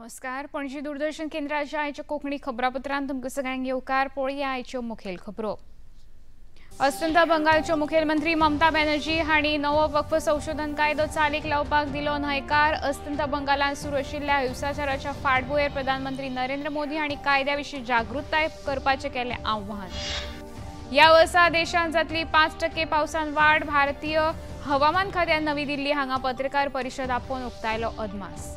नमस्कार. पणजी दूरदर्शन केंद्राच्या आयच्या कोंकणी खबरापत्रांत तुमकां सगळ्यांक येवकार. पळोवया आयच्यो मुखेल खबरो. अस्तंत बंगालच्यो मुखेलमंत्री ममता बॅनर्जी हांणी नवो वक्फ संशोधन कायदो चालीक लावपाक दिलो न्हयकार. अस्तंत बंगालांत सुरू आशिल्ल्या हिंसाचाराच्या फाटभुंयेर प्रधानमंत्री नरेंद्र मोदी हांणी कायद्याविशीं जागृताय करपाचें केलें आव्हान. ह्या वर्सा देशांत जातली 5% पावसान वाड. भारतीय हवामान खात्यान नवी दिल्ली हांगा पत्रकार परिशद आपोवन उक्तायलो अदमास.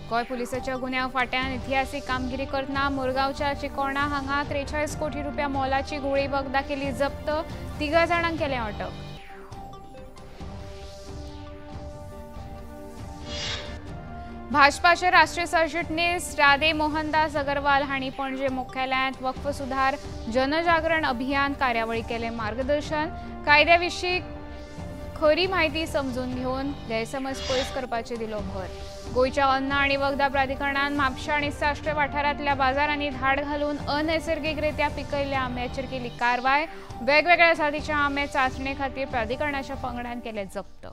गोंय पुलिसाच्या गुन्यांव फाट्यान इतिहासीक कामगिरी करतना मुरगांवच्या चिकोणा हांगा 43 कोटी रुपया मोलाची गुळी वखदां केली जप्त. 3 जाणांक केले अटक. भाजपाचे राष्ट्रीय सरचिटणीस राधे मोहनदास अगरवाल हांणी पणजे मुख्यालयांत वक्फ सुधार जनजागरण अभियान कार्यावळी केले मार्गदर्शन. कायद्याविशीं खरी माहिती समजून घेवन गैरसमज पयस करपाचेर दिलो भर. गोयच्या अन्न आनी वखदां प्राधिकरणान म्हापशा आनी साश्ट्रे वाठारांतल्या बाजारांनी धाड घालून अनैसर्गीकरित्या पिकयल्ल्या आंब्याचेर केली कारवाय. वेगवेगळ्या जातीचे आंबे चांचणे खातीर प्राधिकरणाच्या पंगडान केले जप्त.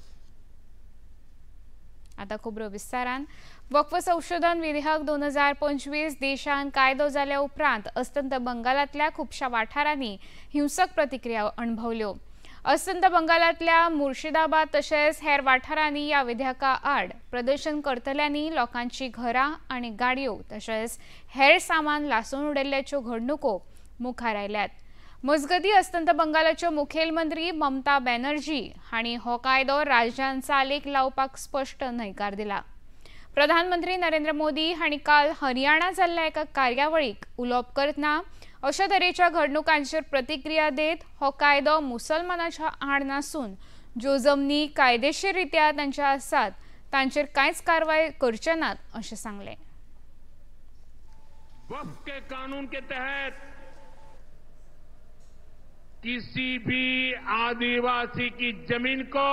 आता खबरो विस्तारान. वक्फ संशोधन विधेयक 2025 देशांत कायदो जाल्या उपरांत अस्तंत बंगालांतल्या खुबशा वाठारांनी हिंसक प्रतिक्रिया अणभवल्यो. अस्तंत बंगालांतल्या मुर्शिदाबाद तशेंच हेर वाठारांनी ह्या विधेयका आड प्रदर्शन करतल्यांनी लोकांची घरां आनी गाडयो तशेंच हेर सामान लासून उडयल्ल्याच्यो घडणुको मुखार आयल्यात. मजगतीं अस्तंत बंगालाच्यो मुखेलमंत्री ममता बॅनर्जी हांणी हो कायदो राज्यांत चालीक लावपाक स्पश्ट न्हयकार दिला. प्रधानमंत्री नरेंद्र मोदी हांणी काल हरियाणा जाल्ल्या एका कार्यावळीक उलोवप करतना अशा तरेच्या घडणुकांचेर प्रतिक्रिया देत हो कायदो मुसलमानाच्या आड नासून ज्यो जमनी कायदेशीररित्या तांच्या आसात तांचेर कांयच कारवाय करचे नात अशें सांगलें. वक्फ के कानून के तहत किसी भी आदिवासी की जमीन को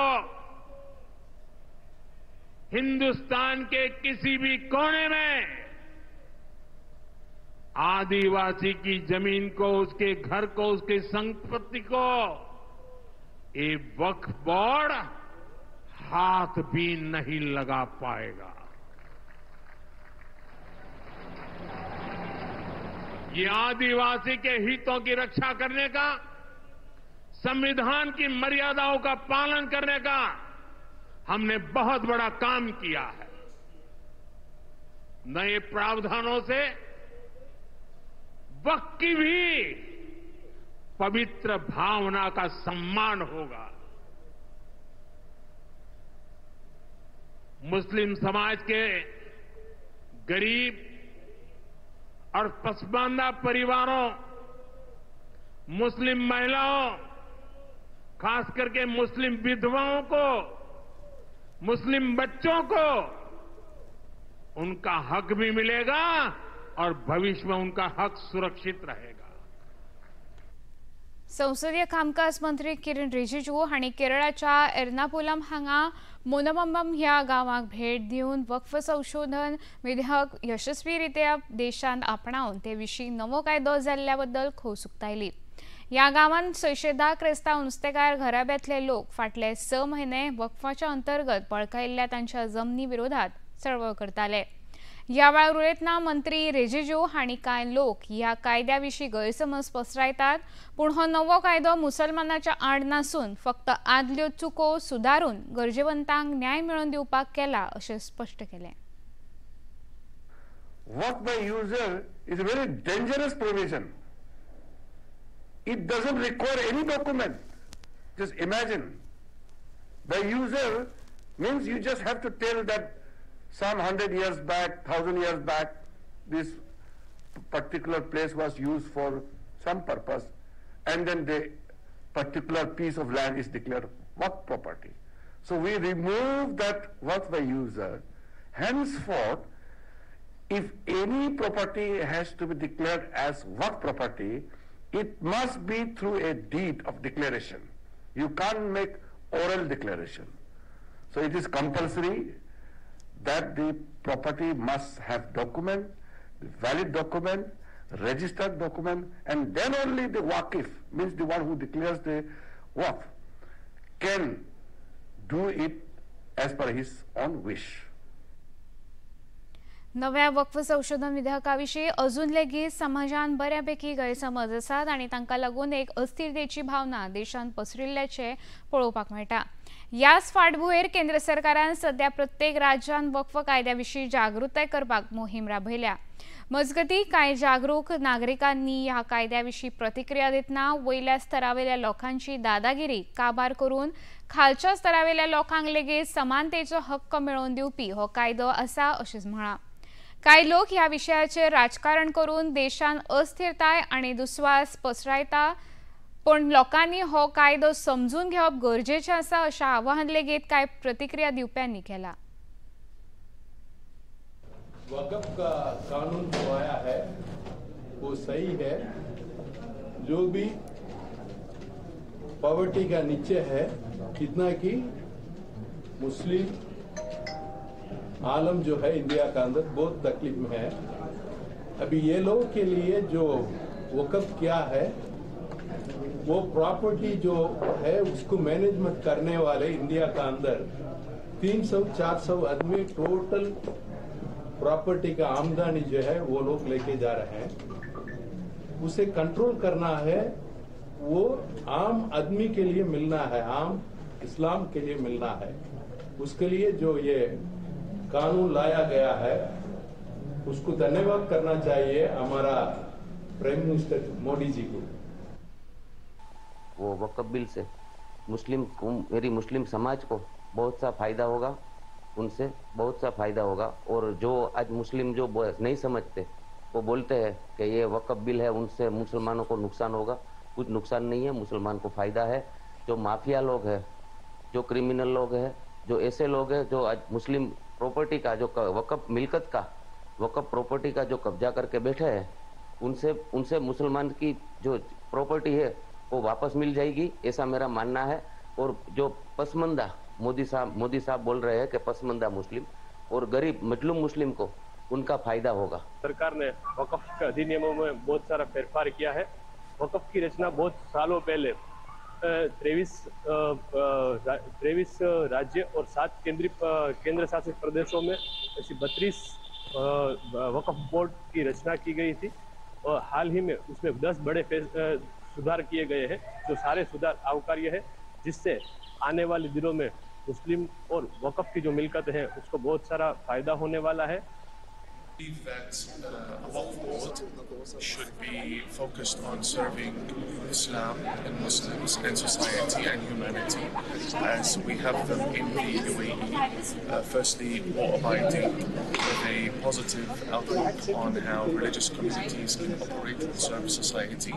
हिंदुस्तान के किसी भी कोने में आदिवासी की जमीन को, उसके घर को, उसकी संपत्ति को ये वक्फ बोर्ड हाथ भी नहीं लगा पाएगा. ये आदिवासी के हितों की रक्षा करने का, संविधान की मर्यादाओं का पालन करने का हमने बहुत बड़ा काम किया है. नए प्रावधानों से वक्फ की भी पवित्र भावना का सम्मान होगा. मुस्लिम समाज के गरीब और पसमानदा परिवारों, मुस्लिम महिलाओं, खास करके मुस्लिम विधवाओं को, मुस्लिम बच्चों को उनका हक भी मिलेगा और भविष्य में उनका हक सुरक्षित रहेगा. संसदीय कामकाज मंत्री किरण रिजिजू हांणी केरळाच्या एर्नाकुलम हांगा मोनमंबम ह्या गांवाक भेट दिवन वक्फ संशोधन विधेयक यशस्वीरित्या देशांत आपणावन ते विशीं नवो कायदो जाल्ल्या बद्दल खोस उक्तायली. ह्या गांवांत 610 क्रिस्तांव नुस्तेकार घराब्यांतले लोक फाटले 6 म्हयने वक्फाच्या अंतर्गत बळकायिल्ल्या तांच्या जमनी विरोधात चळवळ करताले. ह्या वेळार उलयतना मंत्री रिजिजू हांणी कांय लोक ह्या कायद्या विशीं गैरसमज पसरायतात, पूण हो नवो कायदो मुसलमानाच्या आड नासून फक्त आदल्यो चुको सुदारून गरजेवंतांक न्याय मेळोवन दिवपाक केला अशें स्पश्ट केलें. Work by user is a very dangerous provision. It doesn't require any document. Just imagine. By user means you just have to tell that some 100 years back, 1000 years back, this particular place was used for some purpose, and then the particular piece of land is declared waqf property. So we remove that waqf by user. Henceforth, if any property has to be declared as waqf property, it must be through a deed of declaration. You can't make oral declaration. So it is compulsory that the property must have document, valid document, registered document, and then only the waqif, means the one who declares the waqf, can do it as per his own wish. नव्या वक्फ संशोधन विधेयकाविषयी अजून लेगीत समाजान बऱ्यापैकी गैरसमज आसात आनी तांकां लागून एक अस्थिरतेची भावना देशांत पसरिल्ल्याचे पळोवपाक मेळटा। ह्याच फाटभुंयेर केंद्र सरकारान सध्या प्रत्येक राज्यान वक्फ कायद्याविशीं जागृताय करपाक मोहीम राबयल्या। मजगतीं कांय जागरूक नागरिकांनी ह्या कायद्याविशीं प्रतिक्रिया दितना वयल्या स्तरावेल्या लोकांची दादागिरी काबार करून खालच्या स्तरावेल्या लोकांक लेगीत समानतेचो हक्क मेळोवन दिवपी हो कायदो आसा अशेंच म्हळां। कांय लोक ह्या विशयाचेर राजकारण करून देशांत अस्थिरताय आनी दुस्वास पसरायता, पण लोकांनी हो कायदो समजून घेवप गरजेचें आसा अशें आवाहन लेगीत कांय प्रतिक्रिया दिवप्यांनी केला। वक़्फ़ का कानून जो आया है वो सही है। जो भी पॉवर्टी का नीचे है, कितना कि मुस्लिम आलम जो है इंडिया का अंदर बहुत तकलीफ में है। अभी ये लोगों के लिए जो वक़्फ़ किया है वो प्रॉपर्टी जो है उसको मैनेजमेंट करने वाले इंडिया का अंदर 300-400 आदमी टोटल प्रॉपर्टी का आमदनी जो है वो लोग लेके जा रहे हैं। उसे कंट्रोल करना है, वो आम आदमी के लिए मिलना है, आम इस्लाम के लिए मिलना है। उसके लिए जो ये कानून लाया गया है उसको धन्यवाद करना चाहिए हमारा प्राइम मिनिस्टर मोदी जी को। वो वक़्फ़ बिल से मेरी मुस्लिम समाज को बहुत सा फायदा होगा, उनसे बहुत सा फायदा होगा। और जो आज मुस्लिम जो नहीं समझते वो बोलते हैं कि ये वक़्फ़ बिल है उनसे मुसलमानों को नुकसान होगा, कुछ नुकसान नहीं है, मुसलमान को फायदा है। जो माफिया लोग हैं, जो क्रिमिनल लोग हैं, जो ऐसे लोग हैं जो आज मुस्लिम प्रॉपर्टी का जो वक़्फ़ मिल्कत का वक़्फ़ प्रॉपर्टी का जो कब्जा करके बैठे हैं, उनसे मुसलमान की जो प्रॉपर्टी है वो वापस मिल जाएगी, ऐसा मेरा मानना है। और जो पसमंदा मोदी साहब बोल रहे हैं कि पसमंदा मुस्लिम और गरीब मजलूम मुस्लिम को उनका फायदा होगा। सरकार ने वक़्फ़ के अधिनियमों में बहुत सारा फेरफार किया है। वक़्फ़ की रचना बहुत सालों पहले 23 राज्य और 7 केंद्र शासित प्रदेशों में ऐसी 32 वक़्फ़ बोर्ड की रचना की गई थी और हाल ही में उसमें 10 बड़े सुधार किए गए हैं, जो सारे सुधार आवकार्य है, जिससे आने वाले दिनों में मुस्लिम और वक़्फ़ की जो मिल्कत है उसको बहुत सारा फायदा होने वाला है। That a Waqf board should be focused on serving Islam and Muslims and society and humanity as we have them in the UAE. Firstly, law-abiding with a positive outlook on how religious communities can operate and serve society.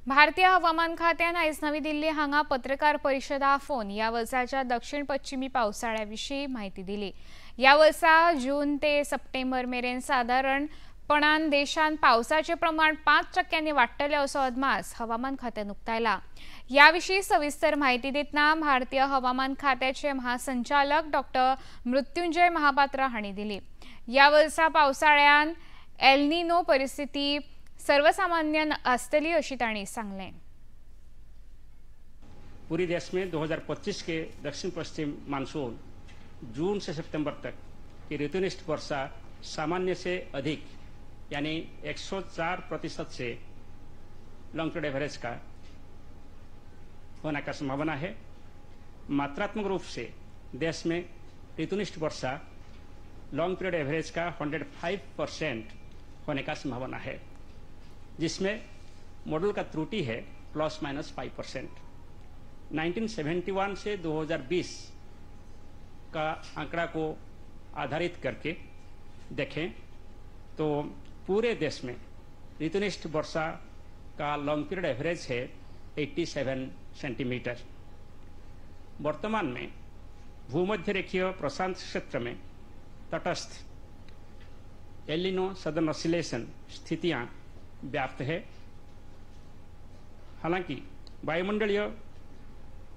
भारतीय हवामान खात्यान आयज नवी दिल्ली हांगा पत्रकार परिशद आफोवन ह्या वर्साच्या दक्षिण पश्चिमी पावसाळ्याविशीं म्हायती दिली। ह्या वर्सा जून ते सप्टेंबर मेरेन सादारणपणान देशांत पावसाचें प्रमाण 5% वाडटलें असो अदमास हवामान खात्यान उक्तायला। ह्या विशीं सविस्तर म्हायती दितना भारतीय हवामान खात्याचे महासंचालक डॉ. मृत्युंजय महापात्रा हांणी दिली। ह्या वर्सा पावसाळ्यान एल निनो परिस्थिती सर्वसामान्य आसतली अशी तांणी सांगलें। पूरे देश में 2025 के दक्षिण पश्चिम मानसून जून से सितंबर तक की ऋतुनिष्ठ वर्षा सामान्य से अधिक यानी 104% से लॉन्ग पीरियड एवरेज का होने का संभावना है। मात्रात्मक रूप से देश में ऋतुनिष्ठ वर्षा लॉन्ग पीरियड एवरेज का 105% होने का संभावना है, जिसमें मॉडल का त्रुटि है ±5%। 1971 से 2020 का आंकड़ा को आधारित करके देखें तो पूरे देश में ऋतुनिष्ठ वर्षा का लॉन्ग पीरियड एवरेज है 87 सेंटीमीटर। वर्तमान में भूमध्य रेखीय प्रशांत क्षेत्र में तटस्थ एल निनो सदर्न ऑसिलेशन स्थितियां व्याप्त है। हालांकि वायुमंडलीय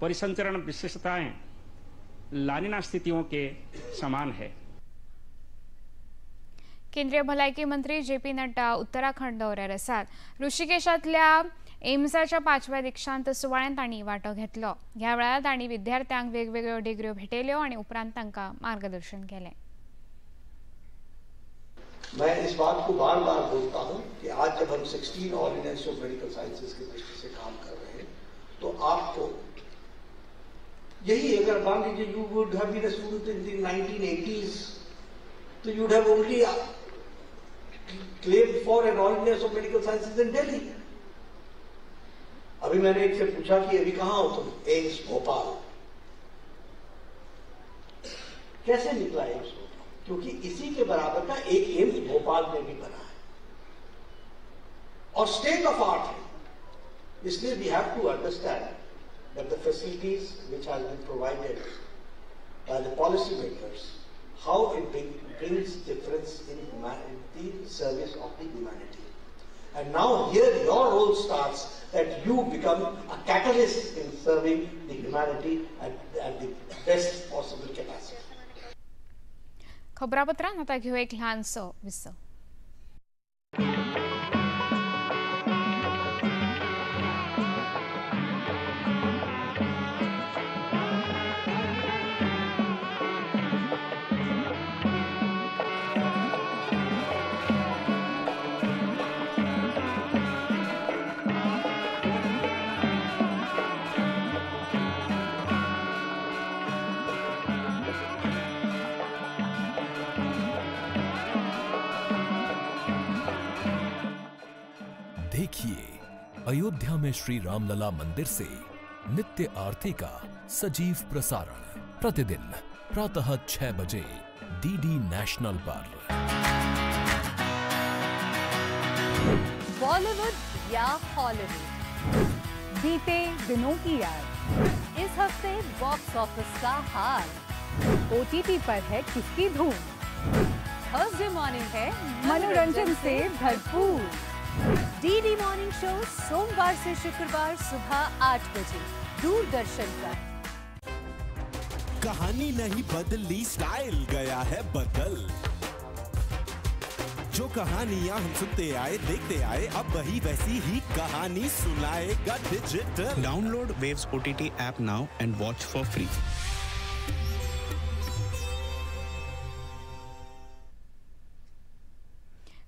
परिसंचरण विशेषताएं लानिना स्थितियों के समान है। केंद्रीय भलायकी मंत्री JP नड्डा उत्तराखंड दौऱ्यार आसात। ऋषिकेशातल्या एम्साच्या 5व्या दीक्षांत सुवाळ्यात तांणी वांटो घेतलो। ह्या वेळार तांणी विद्यार्थ्यांक वेगवेगळ्यो डिग्र्यो भेटयल्यो आनी उपरांत तांकां मार्गदर्शन केलें। मैं इस बात को बार बार बोलता हूं कि आज जब हम 16 all India Institute of Medical sciences की दृष्टि से काम कर रहे हैं तो आपको यही, अगर मान लीजिए you would have been a student in the 1980s तो you would have only claimed for an All India Institute of Medical Sciences in Delhi. अभी मैंने एक से पूछा कि अभी कहां हो तुम? एम्स भोपाल। कैसे निकला एम्स भोपाल? क्योंकि इसी के बराबर का एक एम्स भोपाल में भी बना है और स्टेट ऑफ आर्ट है। इसलिए we have to understand that the facilities which have been provided by the policy makers, how it brings difference in the service of the humanity. And now here your role starts, that you become a catalyst in serving the humanity at the best possible capacity. खबरापत्रांत आता घेऊ एक ल्हानसो विसव। देखिए अयोध्या में श्री रामलला मंदिर से नित्य आरती का सजीव प्रसारण प्रतिदिन प्रातः 6 बजे DD नेशनल पर। बॉलीवुड या हॉलीवुड, बीते दिनों की याद, इस हफ्ते बॉक्स ऑफिस का हाल, OTT पर है किसकी धूम, थर्सडे मॉर्निंग है मनोरंजन से भरपूर। DD मॉर्निंग शो सोमवार से शुक्रवार सुबह 8 बजे दूरदर्शन पर। कहानी नहीं बदली, स्टाइल गया है बदल। जो कहानियां हम सुनते आए देखते आए, अब वही वैसी ही कहानी सुनाएगा digital. Download Waves OTT app now and watch for free.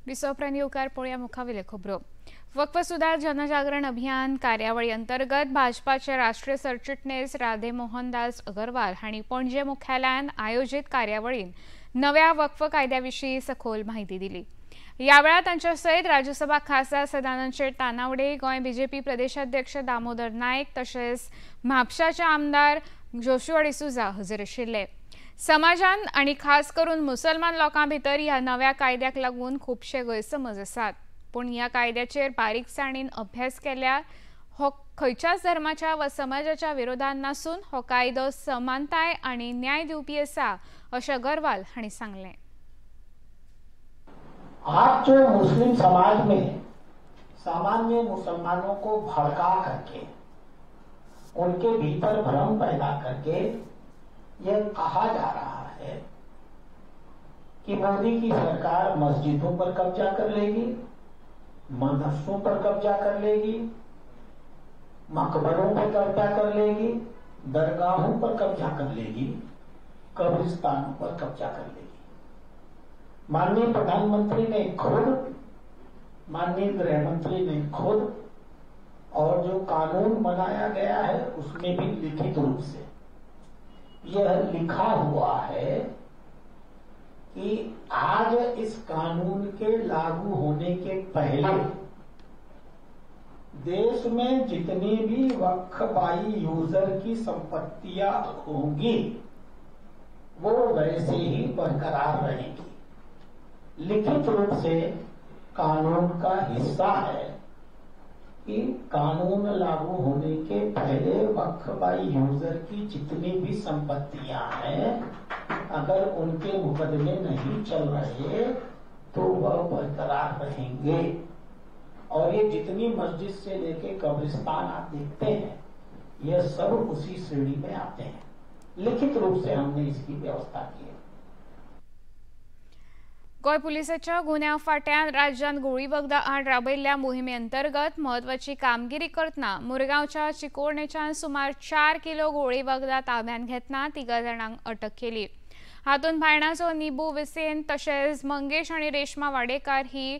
विसोप्रांत येवकार पळोवया मुखावेल्यो खबरो। वक्फ सुधार जनजागरण अभियान कार्यावळी अंतर्गत भाजपाचे राष्ट्रीय सरचिटणीस राधे मोहनदास अगरवाल हांणी पणजे मुख्यालयान आयोजित कार्यावळीन नव्या वक्फ कायद्याविशीं सखोल म्हायती दिली। ह्या वेळार तांचे सयत राज्यसभा खासदार सदानंद शेट तानावडे, गोंय BJP प्रदेशाध्यक्ष दामोदर नायक तशेंच म्हापशाचे आमदार जोशुआ डिसूजा हजर आशिल्ले। समाजान आणि खास करून मुसलमान लोकां भितर ह्या नव्या कायद्याक लागून खुबशे गैरसमज आसात, पूण ह्या कायद्याचेर बारीकसाणीन अभ्यास केल्यार हो खंयच्याच धर्माच्या वा समाजाच्या विरोधात नासून हो कायदो समानताय आणि न्याय दिवपी आसा, अशें अगरवाल हांणी सांगलें। आज जो मुस्लिम समाज में सामान्य मुसलमानों को भड़का करके उनके भीतर भ्रम पैदा करके यह कहा जा रहा है कि मोदी की सरकार मस्जिदों पर कब्जा कर लेगी, मदरसों पर कब्जा कर लेगी, मकबरों पर कब्जा कर लेगी, दरगाहों पर कब्जा कर लेगी, कब्रिस्तानों पर कब्जा कर लेगी। माननीय प्रधानमंत्री ने खुद, माननीय गृह मंत्री ने खुद, और जो कानून बनाया गया है उसमें भी लिखित रूप से यह लिखा हुआ है कि आज इस कानून के लागू होने के पहले देश में जितनी भी वक्फ बाई यूजर की संपत्तियां होंगी वो वैसे ही बरकरार रहेंगी। लिखित रूप से कानून का हिस्सा है कि कानून लागू होने के पहले वक्फ बाई यूजर की जितनी भी संपत्तियां हैं, अगर उनके मुकदमे नहीं चल रहे तो वह बरकरार रहेंगे। और ये जितनी मस्जिद से लेके कब्रिस्तान आप देखते हैं, यह सब उसी श्रेणी में आते हैं। लिखित रूप से हमने इसकी व्यवस्था की है। गोय पुलिसाच्या गुन्यांव फाट्यान राज्यात गोळी वखदा आड राबयल्ल्या मोहिमे अंतर्गत महत्वाची कामगिरी करतना मुरगांवच्या चिकोडणेच्यान सुमार 4 किलो गोळी वखदा ताब्यात घेतना 3 जाणांक अटक केली। हातून भायणाचो निबू विसेन तशेंच मंगेश आनी रेश्मा वाडेकार ही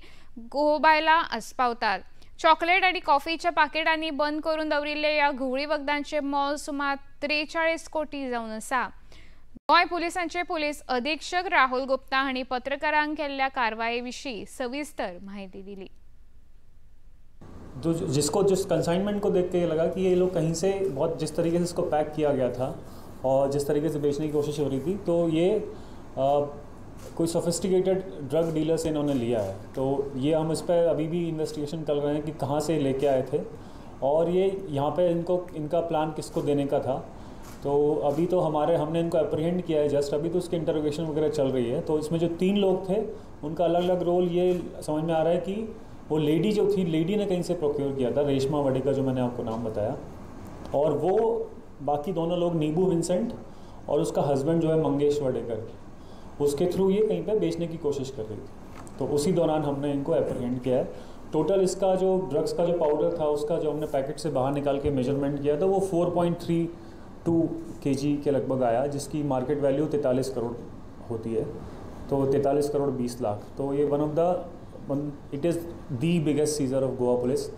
गोबायला आस्पावतात। चॉकलेट आणि कॉफीच्या पाकिटांनी बंद करून दवरिल्ले ह्या गोळी वखदांचे मोल सुमार 43 कोटी जावन आसा। गोय पुलिसांचे पुलीस अधीक्षक राहुल गुप्ता हांणी पत्रकारांक केल्ल्या कारवाये विशीं सविस्तर माहिती दिली। जिस कंसाइनमेंट को देख के ये लगा कि ये लोग कहीं से बहुत जिस तरीके से इसको पैक किया गया था और जिस तरीके से बेचने की कोशिश हो रही थी, तो ये कोई सोफिस्टिकेटेड ड्रग डीलर से इन्होंने लिया है। तो ये हम इस पर अभी भी इन्वेस्टिगेशन कर रहे हैं कि कहाँ से लेके आए थे और ये यहाँ पे इनका प्लान किसको देने का था। तो अभी तो हमने इनको अप्रीहेंड किया है जस्ट अभी, तो उसकी इंटरोगेशन वगैरह चल रही है। तो इसमें जो 3 लोग थे उनका अलग अलग रोल ये समझ में आ रहा है कि वो लेडी जो थी, लेडी ने कहीं से प्रोक्योर किया था, रेशमा वाडेकर जो मैंने आपको नाम बताया, और वो बाकी दोनों लोग नीबू विंसेंट और उसका हस्बैंड जो है मंगेश वाडेकर, उसके थ्रू ये कहीं पे बेचने की कोशिश कर रही थी। तो उसी दौरान हमने इनको अप्रीहेंड किया है। टोटल इसका जो ड्रग्स का जो पाउडर था उसका जो हमने पैकेट से बाहर निकाल के मेजरमेंट किया, तो वो 4.32 kg के लगभग आया, जिसकी मार्केट वैल्यू 43 करोड़ होती है। तो 43 करोड़ 20 लाख। तो ये it is the biggest scissor of Goa police.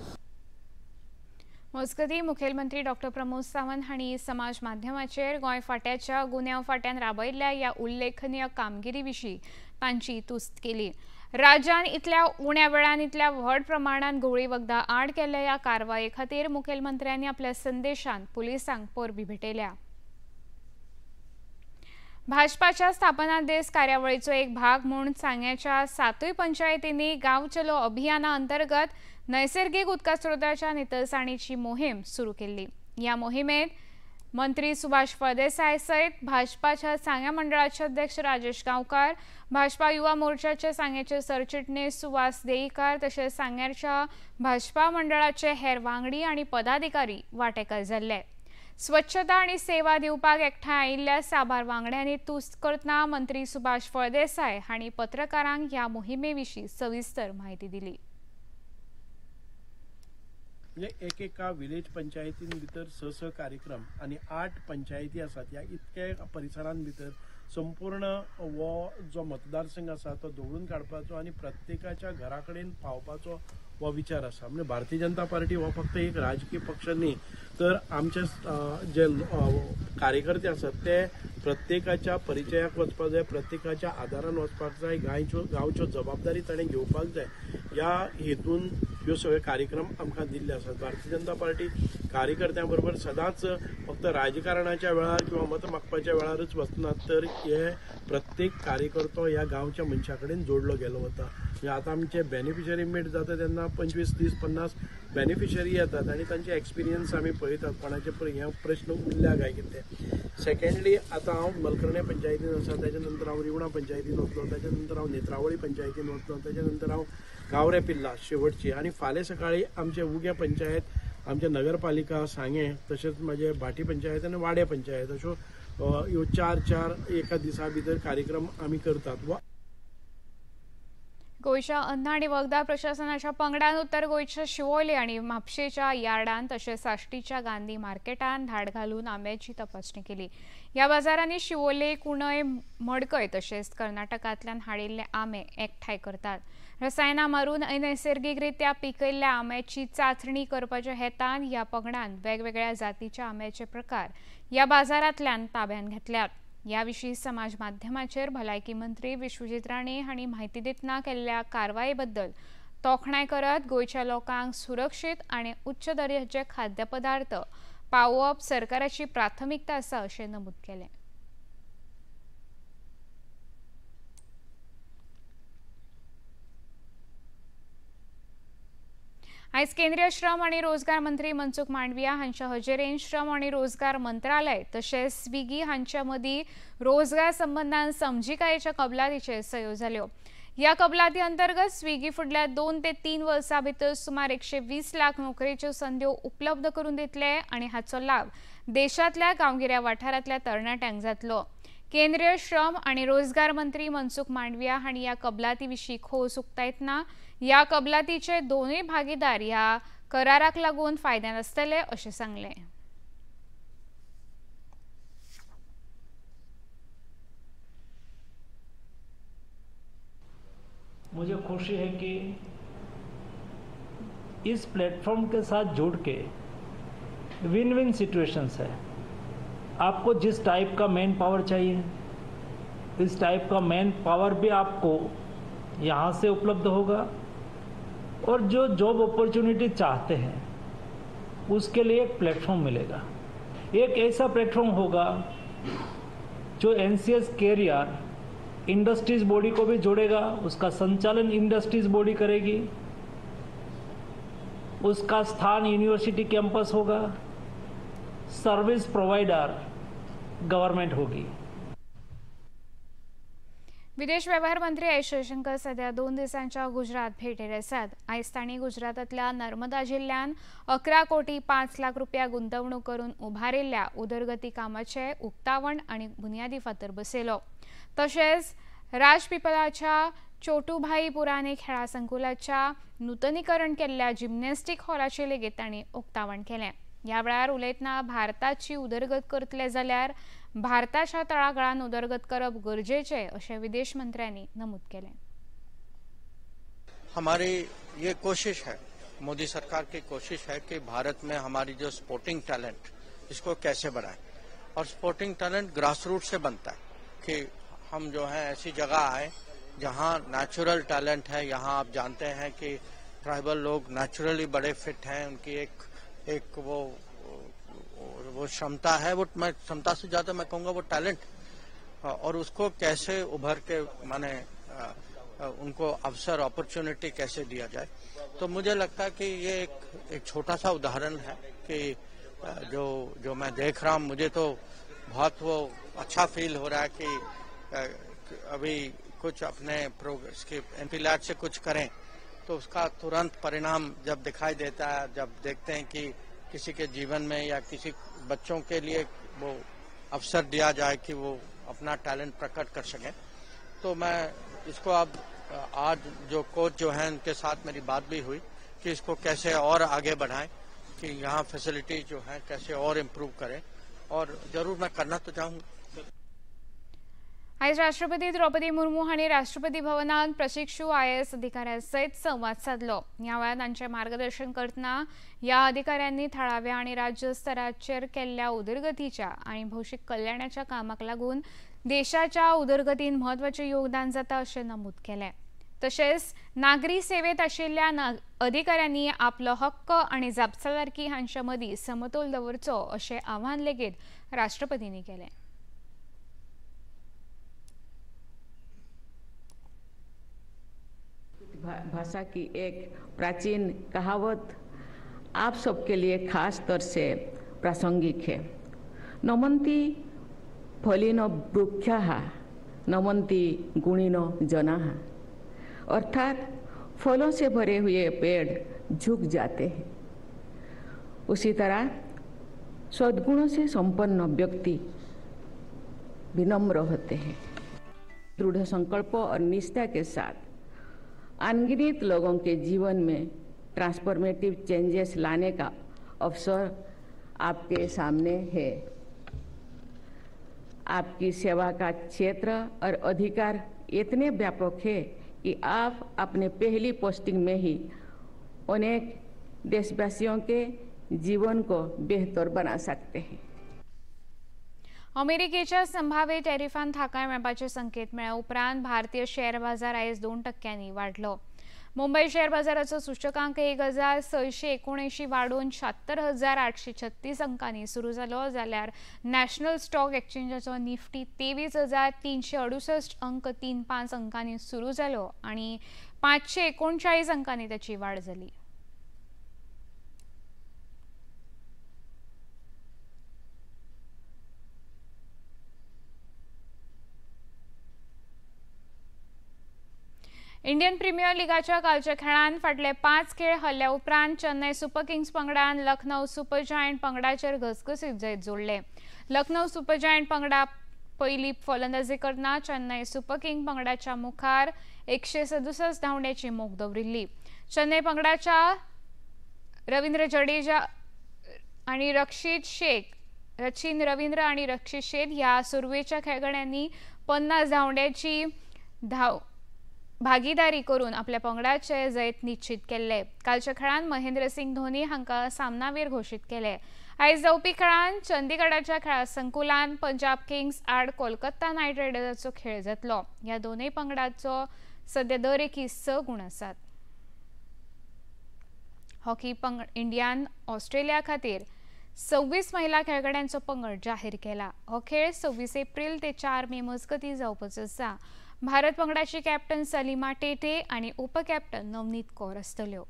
मजगती मुखेलमंत्री डॉ. प्रमोद सावंत हांणी समाज माध्यमाचेर गोंय फाट्याच्या गुन्यांव फाट्यान राबयल्ल्या ह्या उल्लेखनीय कामगिरी विशीं तांची तुस्त केली। राज्यान इतल्या उण्या वेळान इतल्या व्हड प्रमाणात गोळी वखदा आड केल्ल्या ह्या कारवाये खातीर मुखेलमंत्र्यांनी आपल्या संदेशांत पुलिसांक परबी भेटयल्या। भाजपाच्या स्थापना दिस कार्यावळीचो एक भाग म्हूण सांग्याच्या 7 पंचायतींनी गांव चलो अभियाना अंतर्गत नैसर्गिक उदका स्रोताच्या नितळसाणीची मोहीम सुरू केल्ली। ह्या मोहिमेत मंत्री सुभाष फळदेसाय सयत भाजपाच्या सांग्या मंडळाचे अध्यक्ष राजेश गांवकार, भाजपा युवा मोर्चाचे सांग्याचे सरचिटणीस सुवास देईकार तशेंच सांग्याच्या भाजपा मंडळाचे हेर वांगडी आनी पदाधिकारी वांटेकार जाल्ले। स्वच्छता आणि सेवा दिवपाक एकठांय आयिल्ल्या साबार वांगड्यांनी तुस्त करतना मंत्री सुभाष फळदेसाय हांणी पत्रकारांक ह्या मोहिमे विशीं सविस्तर माहिती दिली। एकेका विलेज पंचायतीन भितर 6 कार्यक्रम आणि 8 पंचायती आसात। ह्या इतक्या परिसरान भितर संपूर्ण वो जो मतदारसंघ आसा तो दवरून काडपाचो आणि प्रत्येकाच्या घरा कडेन पावपाचो हो विचार आसा। म्हणजे भारतीय जनता पार्टी हो फक्त एक राजकीय पक्ष न्ही, तर आमचे जे कार्यकर्ते आसात ते प्रत्येकाच्या परिचयाक वचपाक जाय, प्रत्येकाच्या आदारान वचपाक जाय, गांवच्यो जबाबदारी ताणें घेवपाक जाय। ह्या हेतून ह्यो सगळे कार्यक्रम आमकां दिल्ले आसात। भारतीय जनता पार्टी कार्यकर्त्यां बरोबर सदांच फक्त राजकारणाच्या वेळार किंवा मत मागपाच्या वेळारच वचना, तर हे प्रत्येक कार्यकर्तो ह्या गांवच्या मनशा कडेन जोडलो गेलो वता। आता आमचे बेनिफिशरी मीट जाता तेन्ना 25, 30, 50 बेनिफिशरी येतात आणि तांचे एक्सपिरियन्स आमी पळयतात, कोणाचे हे प्रश्न उरल्या काय कितें। सेकंडली आता हांव मलकर्णे पंचायतीन आसा, त्याच्या नंतर हांव रिवणा पंचायतीन वतलो, त्याच्या नंतर हांव नेत्रावळी पंचायतीन वतलो, त्याच्या नंतर हांव गावरे पिल्ला शेवटची, आणि फाल्यां सकाळी आमचे उगे पंचायत, आमचे नगरपालिका सांगे, तशेंच माझे भाटी पंचायत आणि वाडे पंचायत, अश्यो ह्यो 4 एका दिसा भितर कार्यक्रम आमी करतात। गोयच्या अन्न आणि वखदा प्रशासनाच्या पंगडान उत्तर गोयच्या शिवोले आणि म्हापशेच्या यार्डान तशेंच साश्टीच्या गांधी मार्केटान धाड घालून आंब्याची तपासणी केली। ह्या बाजारांनी शिवोले, कुणय, मडकय तशेंच कर्नाटकांतल्यान हाडिल्ले आंबे एकठांय करतात। रसायनां मारून अनैसर्गिकरित्या पिकयल्ल्या आंब्याची चांचणी करपाच्या हेतान ह्या पंगडान वेगवेगळ्या जातीच्या आंब्याचे प्रकार ह्या बाजारांतल्यान ताब्यात घेतल्यात। याविषयी समाज माध्यमाचेर भलायकी मंत्री विश्वजीत राणे हांणी माहिती दितना केल्ल्या कारवाये बद्दल तोखणाय करत गोयच्या लोकांक सुरक्षीत आणि उच्च दर्जाचे खाद्यपदार्थ पावोवप सरकाराची प्राथमिकता आसा अशें नमूद केलें। आयज केंद्रीय श्रम आणि रोजगार मंत्री मनसुख मांडविया हांच्या हजेरेन श्रम आणि रोजगार मंत्रालय तशेंच स्विगी हांच्या मदीं रोजगार संबंधान समजिकायेच्या कबलातीचेर सयो जाल्यो। ह्या कबलाती अंतर्गत स्विगी फुडल्या 2 ते 3 वर्सां भितर सुमार 120 लाख नोकरेच्यो संद्यो उपलब्ध करून दितले आणि हाचो लाभ देशांतल्या गांवगिऱ्या वाठारांतल्या तरणाट्यांक जातलो। केंद्रीय श्रम आणि रोजगार मंत्री मनसुख मांडविया हांणी या कबलाती विशीं खोस उक्तायतना या कबलातीचे दोनूय भागीदार ह्या कराराक लागून फायद्यान आसतले अशें सांगलें। मुझे खुशी है कि इस प्लेटफॉर्म के साथ जुड़ के विन विन सिचुएशंस है। आपको जिस टाइप का मैन पावर चाहिए, इस टाइप का मैन पावर भी आपको यहाँ से उपलब्ध होगा, और जो जॉब अपॉर्चुनिटी चाहते हैं उसके लिए एक प्लेटफॉर्म मिलेगा। एक ऐसा प्लेटफॉर्म होगा जो NCS कैरियर इंडस्ट्रीज बॉडी को भी जोड़ेगा, उसका संचालन इंडस्ट्रीज बॉडी करेगी, उसका स्थान यूनिवर्सिटी कैंपस होगा, सर्विस प्रोवाइडर गवर्नमेंट होगी। विदेश व्यवहार मंत्री एस जयशंकर सध्या 2 दिवसांच्या गुजरात भेटेर आसात। आयज तांणी गुजरातांतल्या नर्मदा जिल्ह्यात 11 कोटी 5 लाख रुपया गुंतवणूक करून उभारिल्ल्या उदरगती कामाचे उक्तावण आणि बुनियादी फातर बसयलो। तशेंच राजपिपलाच्या चोटूभाई पुराणे खेळा संकुलाच्या नूतनीकरण केल्ल्या जिमनॅस्टीक हॉलाचे लेगीत तांणी उक्तावण केलें। ह्या वेळार उलयतना भारताची उदरगत करतले जाल्यार भारताच्या तळागाळान उदरगत करप गरजेचे अशें विदेश मंत्र्यांनी नमूद केलें। हमारी ये कोशिश है, मोदी सरकार की कोशिश है कि भारत में हमारी जो स्पोर्टिंग टैलेंट इसको कैसे बढ़ाएं, और स्पोर्टिंग टैलेंट ग्रास रूट से बनता है कि हम जो है ऐसी जगह आए जहाँ नेचुरल टैलेंट है। यहाँ आप जानते हैं कि ट्राइबल लोग नेचुरली बड़े फिट हैं, उनकी एक वो क्षमता है, वो मैं क्षमता से ज्यादा मैं कहूँगा वो टैलेंट, और उसको कैसे उभर के माने उनको अवसर अपॉर्चुनिटी कैसे दिया जाए। तो मुझे लगता है कि ये एक छोटा सा उदाहरण है कि जो मैं देख रहा हूँ, मुझे तो बहुत वो अच्छा फील हो रहा है कि अभी कुछ अपने प्रोग्रेस की एमपीलैट से कुछ करें तो उसका तुरंत परिणाम जब दिखाई देता है, जब देखते हैं कि किसी के जीवन में या किसी बच्चों के लिए वो अवसर दिया जाए कि वो अपना टैलेंट प्रकट कर सकें। तो मैं इसको अब आज जो कोच जो हैं उनके साथ मेरी बात भी हुई कि इसको कैसे और आगे बढ़ाएं, कि यहाँ फैसिलिटी जो है कैसे और इम्प्रूव करें, और जरूर मैं करना तो चाहूँगा। आज राष्ट्रपती द्रौपदी मुर्मू हांणी राष्ट्रपती भवनात प्रशिक्षु IAS अधिकाऱ्यांसयत संवाद साधलो। ह्या वेळार तांचे मार्गदर्शन करतना ह्या अधिकाऱ्यांनी थळाव्या आणि राज्य स्तराचेर केल्ल्या उदरगतीच्या आणि भौशीक कल्याणाच्या कामाक लागून देशाच्या उदरगतीन महत्वाचे योगदान जाता अशें नमूद केलें। तशेंच नागरी सेवेत आशिल्ल्या अधिकाऱ्यांनी आपलो हक्क आणि जापसालदारकी हांचे मदीं समतोल दवरचो अशें आवाहन लेगीत राष्ट्रपतींनी केलें। भाषा की एक प्राचीन कहावत आप सबके लिए खास तौर से प्रासंगिक है। नमन्ति फलिनो वृक्षः नमन्ति गुणिनो जनाः, अर्थात फलों से भरे हुए पेड़ झुक जाते हैं, उसी तरह सद्गुणों से संपन्न व्यक्ति विनम्र होते हैं। दृढ़ संकल्प और निष्ठा के साथ अनगिनत लोगों के जीवन में ट्रांसफॉर्मेटिव चेंजेस लाने का अवसर आपके सामने है। आपकी सेवा का क्षेत्र और अधिकार इतने व्यापक है कि आप अपने पहली पोस्टिंग में ही अनेक देशवासियों के जीवन को बेहतर बना सकते हैं। अमेरिकेच्या संभाव्य टॅरिफान थाकाय मेळपाचे संकेत मेळ्ळ्या उपरांत भारतीय शेअर बाजार आयज 2% वाडलो। मुंबई शेअर बाजाराचो सूचकांक 1679 वाडून 76,836 अंकांनी सुरू जालो, जाल्यार नॅशनल स्टॉक एक्सचेंजाचो निफ्टी 23,368 अंक 35 अंकांनी सुरू जालो आणि 539 अंकांनी त्याची वाढ झाली। इंडियन प्रीमियर लीगाच्या कालच्या खेळांत फाटले 5 खेळ हरल्या उपरांत चेन्नई सुपर किंग्स पंगडान लखनौ सुपर जायंट पंगडाचेर घसघसीत जैत जोडले। लखनौ सुपर जायंट पंगडा पहिली फलंदाजी करतना चेन्नई सुपर किंग पंगडाच्या मुखार 167 धांवड्याची मोख दवरिल्ली. चेन्नई पंगडाच्या रवींद्र जडेजा आणि रचिन रवींद्र आणि रक्षित शेठ ह्या सुरवेच्या खेळगड्यांनी 50 धांवड्याची भागीदारी करून आपल्या पंगडाचे जैत निश्चित केले. कालच्या खेळांत महेंद्र सिंग धोनी हांका सामनावीर घोषित केले. आयज जावपी खेळांत चंदीगडाच्या खेळा संकुलान पंजाब किंग्स आड कोलकाता नायट रायडर्साचो खेळ जातलो. ह्या दोनूय पंगडाचो सध्या दर एकी 6 गुण आसात. हॉकी इंडियान ऑस्ट्रेलिया खातीर 26 महिला खेळगड्यांचो पंगड जाहीर केला. हो खेळ 26 एप्रिल ते 4 मे मजगतीं जावपाचो आसा. भारत पंगडाची कॅप्टन सलीमा टेटे आणि उपकॅप्टन नवनीत कौर आसतल्यो.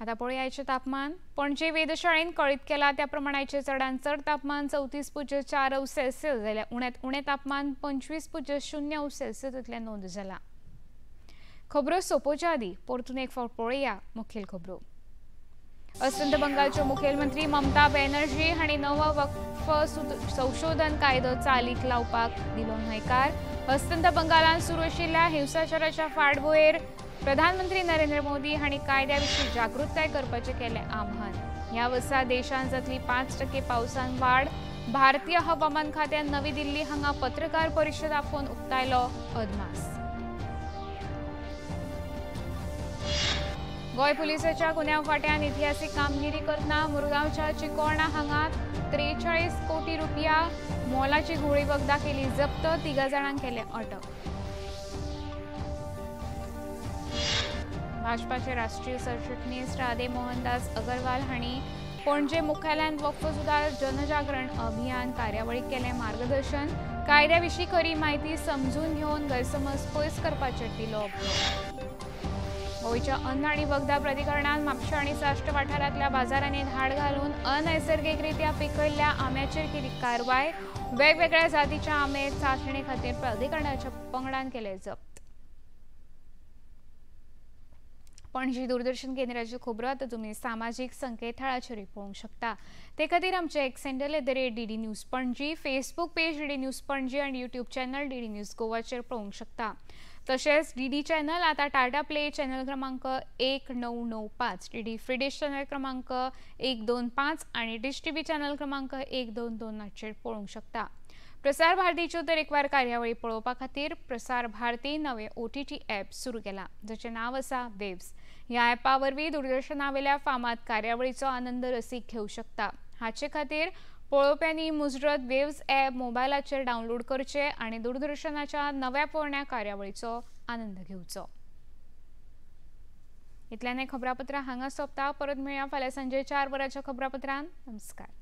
आता पळोवया आयचें तापमान. पणजे वेधशाळेन कळीत केला त्या प्रमाणे आयचें चडांत चड तापमान 34.4°C जाल्यार उण्यांत उणें तापमान 25.0°C नोंद जाला. खबरो सोंपोवच्या आदीं परतून एक फावट पळोवया मुखेल खबरो. अस्तंत बंगालच्यो मुखेलमंत्री ममता बॅनर्जी हांणी नवो वक्फ संशोधन कायदो चालीक लावपाक दिलो न्हयकार. अस्तंत बंगालांत सुरू आशिल्ल्या हिंसाचाराच्या फाटभुंयेर प्रधानमंत्री नरेंद्र मोदी हांणी कायद्या विशीं जागृताय करपाचें केलें आव्हान. ह्या वर्सा देशांत जातली 5% पावसान वाड. भारतीय हवामान खात्यान नवी दिल्ली हांगा पत्रकार परिशद आपोवन उक्तायलो अदमास. गोंय पुलिसाच्या गुन्यांव फाट्यान इतिहासीक कामगिरी करतना मुरगांवच्या चिकोर्णा हांगा 43 कोटी रुपया मोलाची घोळी वखदां केली जप्त. 3 जाणांक केले अटक. भाजपाचे राष्ट्रीय सरचिटणीस राधे मोहनदास अगरवाल हांणी पणजे मुख्यालयात वक्फ सुदार जनजागरण अभियान कार्यावळीक केलें मार्गदर्शन. कायद्या विशीं खरी माहिती समजून घेवन गैरसमज पयस करपाचेर दिलो भर. गोंयच्या अन्न आनी वखदां प्राधिकरणान म्हापशा आनी साश्ट वाठारांतल्या बाजारांनी धाड घालून अनैसर्गिकरित्या पिकयल्ल्या आंब्याचेर केली कारवाय. वेगवेगळ्या जातीच्या आंबे चांचणे खातीर प्राधिकरणाच्या पंगडान केले जप्त. पणजी दूरदर्शन केंद्राच्यो खबरो आतां तुमी सामाजीक संकेतथळाचेर पळोवंक शकता. ते खातीर आमचे x handle @DD news Panaji, Facebook page DD news Panaji आनी यूट्यूब चॅनल DD न्यूज गोवाचेर पळोवंक शकता. तशेंच DD चॅनल आतां टाटा प्ले चॅनल क्रमांक 1995, DD फ्री डिश चॅनल क्रमांक 125 आनी डिश TV चॅनल क्रमांक 122 पळोवंक शकता. प्रसार भारतीच्यो तरेकवार कार्यावळी पळोवपा खातीर प्रसार भारती नवे OTT ॲप सुरू केला, जाचें नांव आसा वेव्स. ह्या ॲपा वरवीं दूरदर्शनावेल्या फामाद कार्यावळीचो आनंद रसीक घेवंक शकता. हाचे खातीर पळोवप्यांनी मुजरत वेव्स ॲप मोबायलाचेर डावनलोड करचें आनी दूरदर्शनाच्या नव्या पोरण्या कार्यावळीचो आनंद घेवचो. इतल्यान खबरापत्रां हांगा सोंपता. परत मेळया फाल्यां सांजे 4 वरांच्या खबरापत्रांत. नमस्कार.